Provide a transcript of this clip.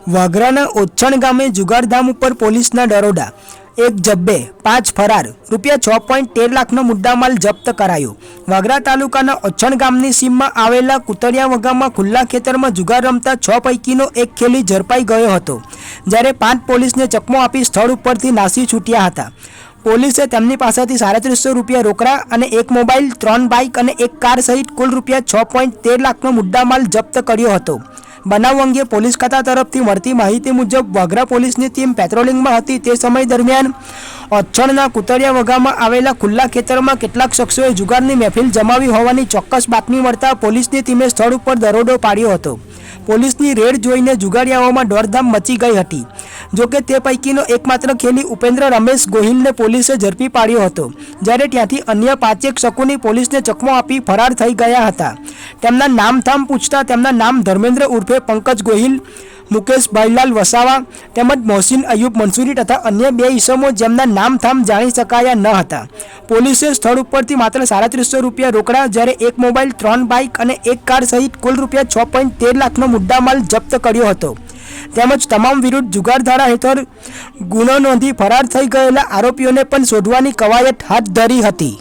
વાગરાના ઓછણ ગામે જુગારધામ ઉપર પોલીસના દરોડા, એક જબ્બે 5 ફરાર, ₹6.13 લાખનો મુદ્દામાલ જપ્ત કરાયો। વાગરા તાલુકાના ઓછણ ગામની સીમમાં આવેલા કુતરિયા વગામાં ખુલ્લા ખેતરમાં જુગાર રમતા 6 પૈકીનો એક ખેલી ઝડપાઈ ગયો હતો, જ્યારે 5 પોલીસને ચકમો આપી સ્થળ ઉપરથી નાસી છૂટ્યા હતા। પોલીસે તેમની પાસેથી ₹350 રોકડા અને એક મોબાઈલ, 3 બાઇક અને એક કાર સહિત કુલ ₹6.13 લાખનો મુદ્દામાલ જપ્ત કર્યો હતો। બનાવ અંગે પોલીસ ખાતા તરફથી મળતી માહિતી મુજબ વાગરા પોલીસની ટીમ પેટ્રોલિંગમાં હતી। તે સમય દરમિયાન ઓછણના કુતરિયા વગામાં આવેલા ખુલ્લા ખેતરમાં કેટલાક શખ્સોએ જુગારની મહેફિલ જમાવી હોવાની ચોક્કસ બાતમી મળતા પોલીસની ટીમે સ્થળ ઉપર દરોડો પાડ્યો હતો। પોલીસની રેડ જોઈને જુગારિયાઓમાં દોડધામ મચી ગઈ હતી। જોકે તે પૈકીનો એકમાત્ર ખેલી ઉપેન્દ્ર રમેશ ગોહિલને પોલીસે ઝડપી પાડ્યો હતો, જ્યારે ત્યાંથી અન્ય 5 શખ્સોની પોલીસને ચકમો આપી ફરાર થઈ ગયા હતા। તેમના નામધામ પૂછતા તેમના નામ ધર્મેન્દ્ર ઉર્ફે પંકજ ગોહિલ, મુકેશ ભાઈલાલ વસાવા તેમજ મોહસિન અયુબ મંસૂરી તથા અન્ય 2 ઈસમો જેમના નામધામ જાણી શકાયા ન હતા। પોલીસે સ્થળ ઉપરથી માત્ર ₹350 રોકડા, જ્યારે એક મોબાઈલ, 3 બાઇક અને એક કાર સહિત કુલ ₹6.13 લાખનો મુદ્દામાલ જપ્ત કર્યો હતો, તેમજ તમામ વિરુદ્ધ જુગાર ધારા હેઠળ ગુનો નોંધી ફરાર થઈ ગયેલા આરોપીઓને પણ શોધવાની કવાયત હાથ ધરી હતી।